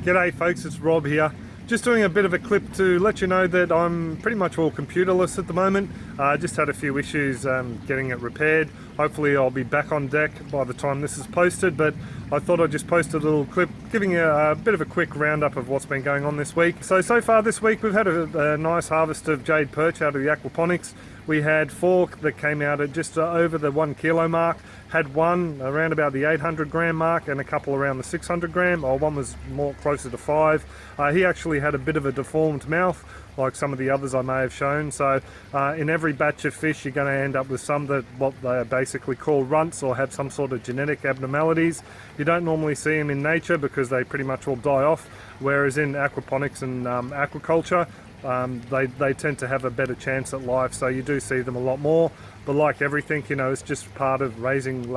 G'day folks, it's Rob here. Just doing a bit of a clip to let you know that I'm pretty much all computerless at the moment. I just had a few issues getting it repaired. Hopefully I'll be back on deck by the time this is posted, but I thought I'd just post a little clip giving you a bit of a quick roundup of what's been going on this week. So far this week we've had a nice harvest of jade perch out of the aquaponics. We had 4 that came out at just over the 1 kilo mark, had one around about the 800 gram mark and a couple around the 600 gram, or one was more closer to 5. He actually had a bit of a deformed mouth like some of the others I may have shown. So in every batch of fish you're going to end up with some that what they are basically called runts or have some sort of genetic abnormalities. You don't normally see them in nature because they pretty much all die off, whereas in aquaponics and aquaculture they tend to have a better chance at life, so you do see them a lot more. But like everything, you know, it's just part of raising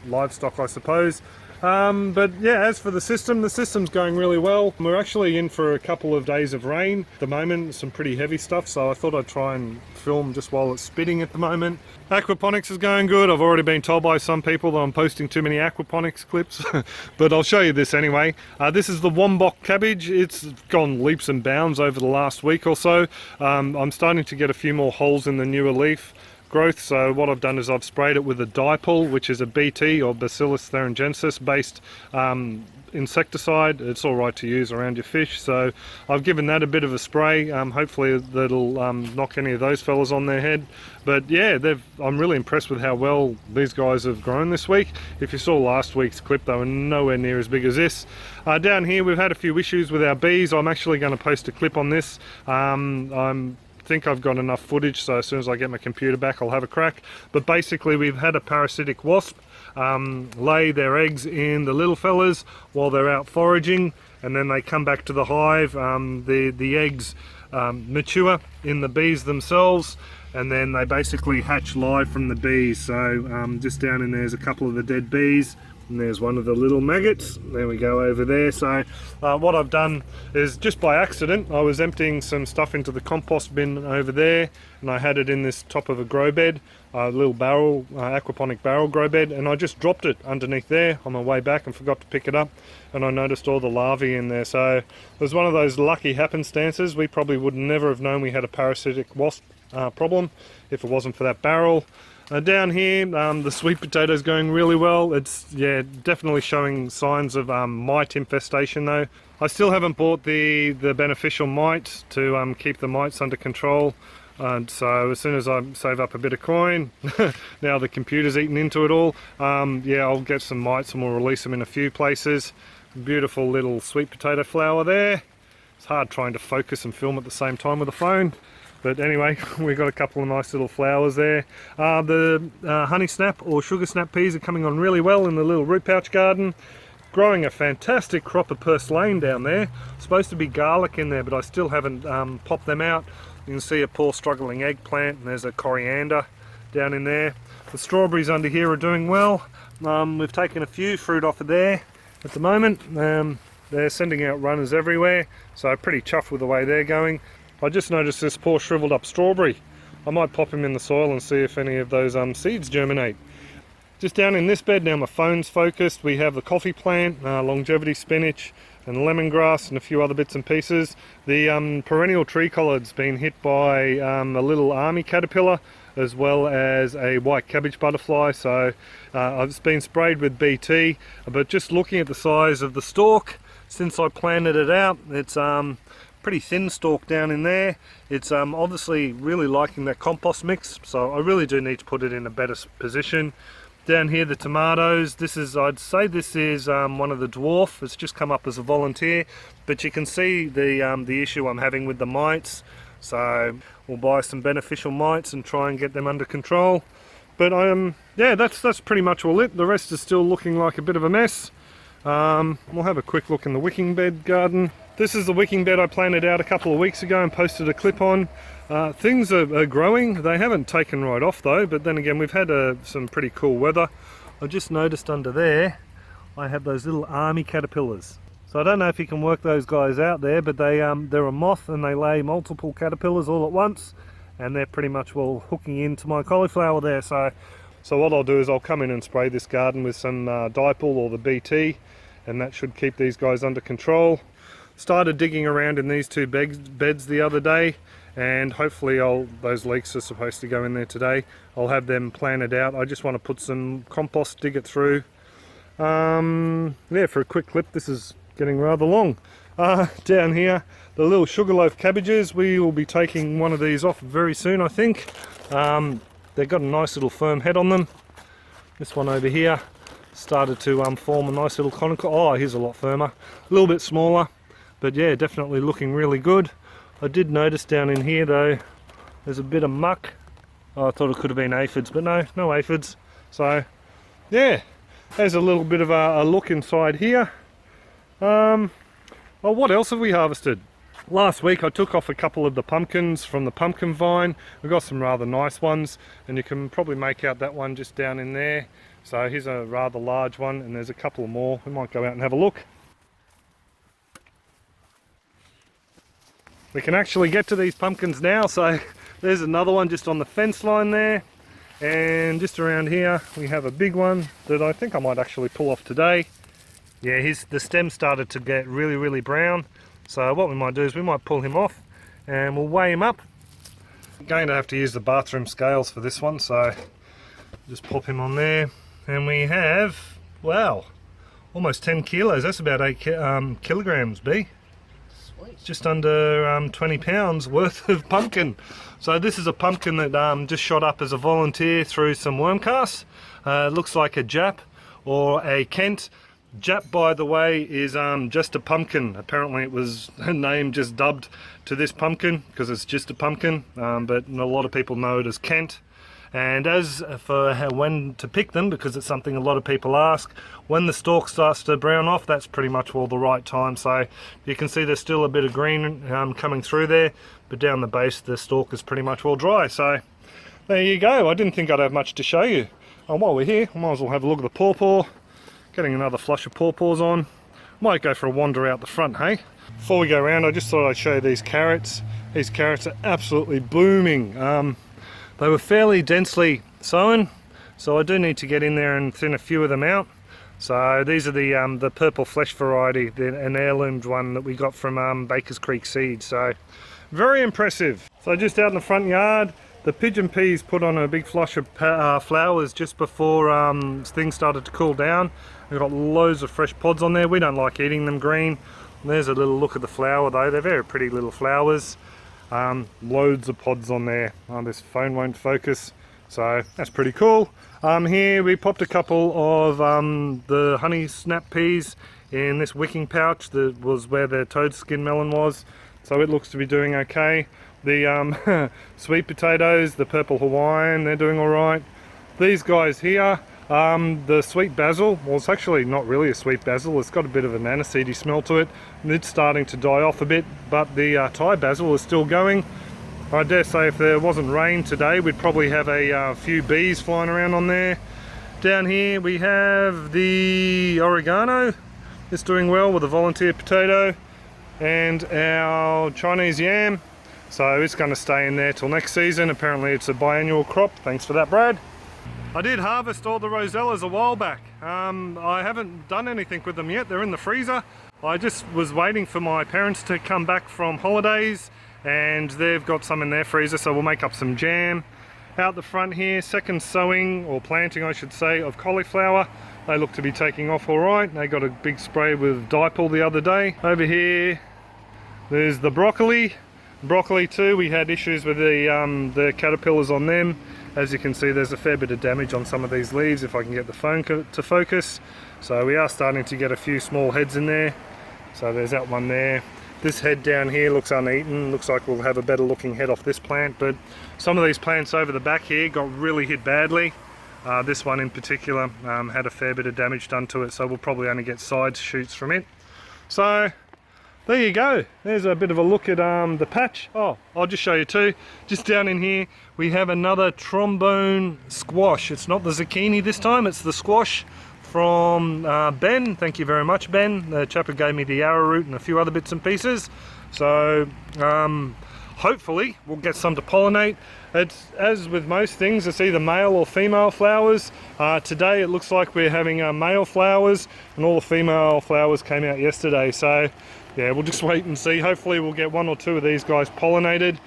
livestock, I suppose. But yeah, as for the system's going really well. We're actually in for a couple of days of rain at the moment, some pretty heavy stuff, so I thought I'd try and film just while it's spitting at the moment. Aquaponics is going good. I've already been told by some people that I'm posting too many aquaponics clips, but I'll show you this anyway. This is the Wombok cabbage. It's gone leaps and bounds over the last week or so. I'm starting to get a few more holes in the newer leaf growth, so what I've done is I've sprayed it with a dipel, which is a BT or Bacillus thuringiensis based insecticide. It's all right to use around your fish, so I've given that a bit of a spray. Hopefully that'll knock any of those fellas on their head. But yeah, I'm really impressed with how well these guys have grown this week. If you saw last week's clip, they were nowhere near as big as this. Down here we've had a few issues with our bees. I'm actually going to post a clip on this. I think I've got enough footage, so as soon as I get my computer back I'll have a crack. But basically we've had a parasitic wasp lay their eggs in the little fellas while they're out foraging, and then they come back to the hive. The eggs mature in the bees themselves, and then they basically hatch live from the bees. So just down in there's a couple of the dead bees, and there's one of the little maggots. There we go over there. So what I've done is, just by accident, I was emptying some stuff into the compost bin over there, and I had it in this top of a grow bed, a little barrel, aquaponic barrel grow bed, and I just dropped it underneath there on my way back and forgot to pick it up, and I noticed all the larvae in there. So it was one of those lucky happenstances. We probably would never have known we had a parasitic wasp problem if it wasn't for that barrel. Down here, the sweet potato is going really well. It's definitely showing signs of mite infestation though. I still haven't bought the beneficial mite to keep the mites under control. So as soon as I save up a bit of coin, now the computer's eaten into it all, I'll get some mites and we'll release them in a few places. Beautiful little sweet potato flower there. It's hard trying to focus and film at the same time with a phone. But anyway, we've got a couple of nice little flowers there. The honey snap or sugar snap peas are coming on really well in the little root pouch garden. Growing a fantastic crop of purslane down there. Supposed to be garlic in there, but I still haven't popped them out. You can see a poor struggling eggplant, and there's a coriander down in there. The strawberries under here are doing well. We've taken a few fruit off of there at the moment. They're sending out runners everywhere, so pretty chuffed with the way they're going. I just noticed this poor shriveled up strawberry. I might pop him in the soil and see if any of those seeds germinate. Just down in this bed, now my phone's focused, we have the coffee plant, longevity spinach and lemongrass and a few other bits and pieces. The perennial tree collard's been hit by a little army caterpillar as well as a white cabbage butterfly, so it's been sprayed with BT, but just looking at the size of the stalk since I planted it out, it's pretty thin stalk down in there. It's obviously really liking that compost mix, so I really do need to put it in a better position. Down here, the tomatoes, I'd say this is one of the dwarf. It's just come up as a volunteer, but you can see the issue I'm having with the mites, so we'll buy some beneficial mites and try and get them under control. But that's pretty much all it. The rest is still looking like a bit of a mess. We'll have a quick look in the wicking bed garden. This is the wicking bed I planted out a couple of weeks ago and posted a clip on. Things are growing. They haven't taken right off though, but then again we've had some pretty cool weather. I just noticed under there I have those little army caterpillars. So I don't know if you can work those guys out there, but they're a moth and they lay multiple caterpillars all at once, and they're pretty much hooking into my cauliflower there. So what I'll do is I'll come in and spray this garden with some dipel or the BT, and that should keep these guys under control. started digging around in these two beds the other day, and hopefully those leeks are supposed to go in there today. I'll have them planted out. I just want to put some compost, dig it through. Yeah, for a quick clip, this is getting rather long. Down here, the little sugarloaf cabbages, we will be taking one of these off very soon, I think. They've got a nice little firm head on them. This one over here started to form a nice little conical. Oh, here's a lot firmer, a little bit smaller, but yeah, definitely looking really good. I did notice down in here though, there's a bit of muck. Oh, I thought it could have been aphids, but no aphids. So yeah, there's a little bit of a look inside here. Well, what else have we harvested? Last week I took off a couple of the pumpkins from the pumpkin vine. We got some rather nice ones, and you can probably make out that one just down in there. So here's a rather large one, and there's a couple more. We might go out and have a look. We can actually get to these pumpkins now, so there's another one just on the fence line there. And just around here we have a big one that I think I might actually pull off today. Yeah, the stem started to get really brown. So what we might do is we might pull him off and we'll weigh him up. I'm going to have to use the bathroom scales for this one, so just pop him on there. And we have, wow, almost 10 kilos. That's about 8 kilograms, B. Sweet. Just under 20 pounds worth of pumpkin. So this is a pumpkin that just shot up as a volunteer through some worm casts. Looks like a Jap or a Kent. Jap, by the way, is just a pumpkin. Apparently it was a name just dubbed to this pumpkin because it's just a pumpkin, but a lot of people know it as Kent. And as for when to pick them, because it's something a lot of people ask, when the stalk starts to brown off, that's pretty much all the right time. So you can see there's still a bit of green coming through there, but down the base the stalk is pretty much all dry. So there you go. I didn't think I'd have much to show you. And while we're here, I might as well have a look at the pawpaw. Getting another flush of pawpaws on. Might go for a wander out the front, hey? Before we go around, I just thought I'd show you these carrots. These carrots are absolutely booming. They were fairly densely sown, so I do need to get in there and thin a few of them out. So these are the purple flesh variety, an heirloomed one that we got from Baker's Creek Seeds. So very impressive. So just out in the front yard, the pigeon peas put on a big flush of flowers just before things started to cool down. We've got loads of fresh pods on there. We don't like eating them green. There's a little look at the flower though. They're very pretty little flowers. Loads of pods on there. This phone won't focus, so that's pretty cool. Here we popped a couple of the honey snap peas in this wicking pouch that was where the toad skin melon was, so it looks to be doing okay. The sweet potatoes, the purple Hawaiian, they're doing all right. These guys here, the sweet basil, well, it's actually not really a sweet basil. It's got a bit of an aniseedy smell to it, and it's starting to die off a bit, but the Thai basil is still going. I dare say if there wasn't rain today, we'd probably have a few bees flying around on there. Down here we have the oregano. It's doing well with a volunteer potato, and our Chinese yam. So it's going to stay in there till next season. Apparently it's a biannual crop. Thanks for that, Brad. I did harvest all the rosellas a while back. I haven't done anything with them yet. They're in the freezer. I just was waiting for my parents to come back from holidays, and they've got some in their freezer, so we'll make up some jam. Out the front here, second sowing, or planting I should say, of cauliflower. They look to be taking off all right. They got a big spray with Dipel the other day. Over here, there's the broccoli. Broccoli too, we had issues with the caterpillars on them. As you can see, there's a fair bit of damage on some of these leaves if I can get the phone to focus. So we are starting to get a few small heads in there. So there's that one there. This head down here looks uneaten. Looks like we'll have a better looking head off this plant, but some of these plants over the back here got really hit badly. This one in particular had a fair bit of damage done to it, so we'll probably only get side shoots from it. So there you go. There's a bit of a look at the patch. Oh, I'll just show you too. Just down in here, we have another trombone squash. It's not the zucchini this time, it's the squash from Ben. Thank you very much, Ben. The chap who gave me the arrowroot and a few other bits and pieces. So hopefully we'll get some to pollinate. It's, as with most things, it's either male or female flowers. Today it looks like we're having male flowers, and all the female flowers came out yesterday. So yeah, we'll just wait and see. Hopefully we'll get 1 or 2 of these guys pollinated.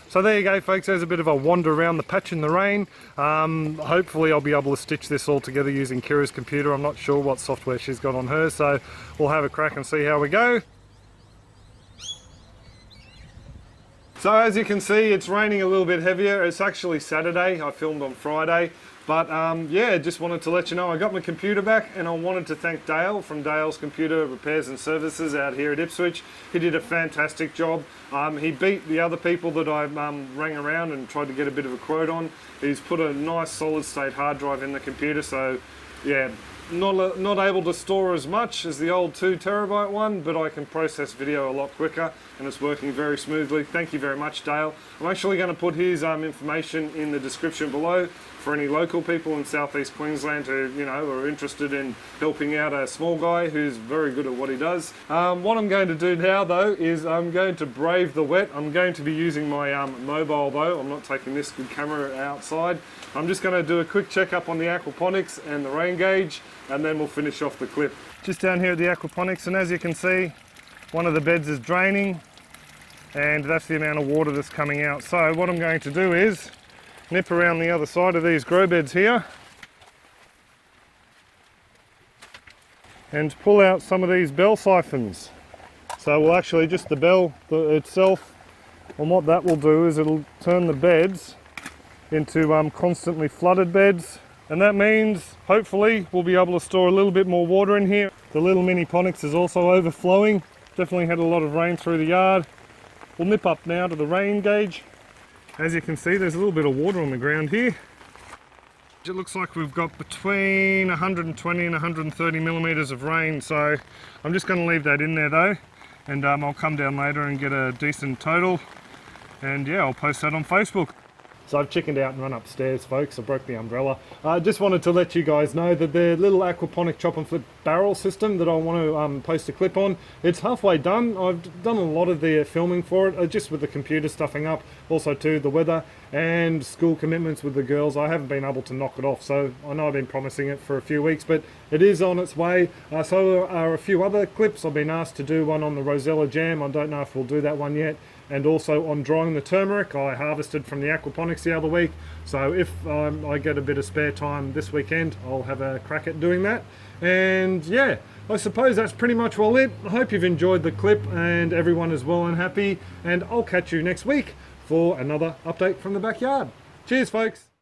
So there you go, folks, there's a bit of a wander around the patch in the rain. Hopefully I'll be able to stitch this all together using Kira's computer. I'm not sure what software she's got on her, so we'll have a crack and see how we go. So as you can see, it's raining a little bit heavier. It's actually Saturday, I filmed on Friday. But yeah, just wanted to let you know I got my computer back, and I wanted to thank Dale from Dale's Computer Repairs and Services out here at Ipswich. He did a fantastic job. He beat the other people that I rang around and tried to get a bit of a quote on. He's put a nice solid state hard drive in the computer, so yeah, not able to store as much as the old 2 terabyte one, but I can process video a lot quicker, and it's working very smoothly. Thank you very much, Dale. I'm actually going to put his information in the description below for any local people in southeast Queensland who, you know, are interested in helping out a small guy who's very good at what he does. What I'm going to do now though is I'm going to brave the wet. I'm going to be using my mobile though. I'm not taking this good camera outside. I'm just going to do a quick checkup on the aquaponics and the rain gauge, and then we'll finish off the clip. Just down here at the aquaponics, and as you can see, one of the beds is draining, and that's the amount of water that's coming out. So what I'm going to do is nip around the other side of these grow beds here and pull out some of these bell siphons. So we'll actually just the bell itself, and what that will do is it'll turn the beds into constantly flooded beds, and that means hopefully we'll be able to store a little bit more water in here. The little mini ponics is also overflowing. Definitely had a lot of rain through the yard. We'll nip up now to the rain gauge. As you can see, there's a little bit of water on the ground here. It looks like we've got between 120 and 130 millimeters of rain, so I'm just going to leave that in there though, and I'll come down later and get a decent total, and yeah, I'll post that on Facebook. So I've chickened out and run upstairs, folks. I broke the umbrella. I just wanted to let you guys know that the little aquaponic chop and flip barrel system that I want to post a clip on, it's halfway done. I've done a lot of the filming for it, just with the computer stuffing up, also too the weather and school commitments with the girls. I haven't been able to knock it off, so I know I've been promising it for a few weeks, but it is on its way. So are a few other clips. I've been asked to do one on the Rosella jam. I don't know if we'll do that one yet. And also on drying the turmeric. I harvested from the aquaponics the other week, so if I get a bit of spare time this weekend, I'll have a crack at doing that. And yeah, I suppose that's pretty much all it. I hope you've enjoyed the clip and everyone is well and happy, and I'll catch you next week for another update from the backyard. Cheers, folks.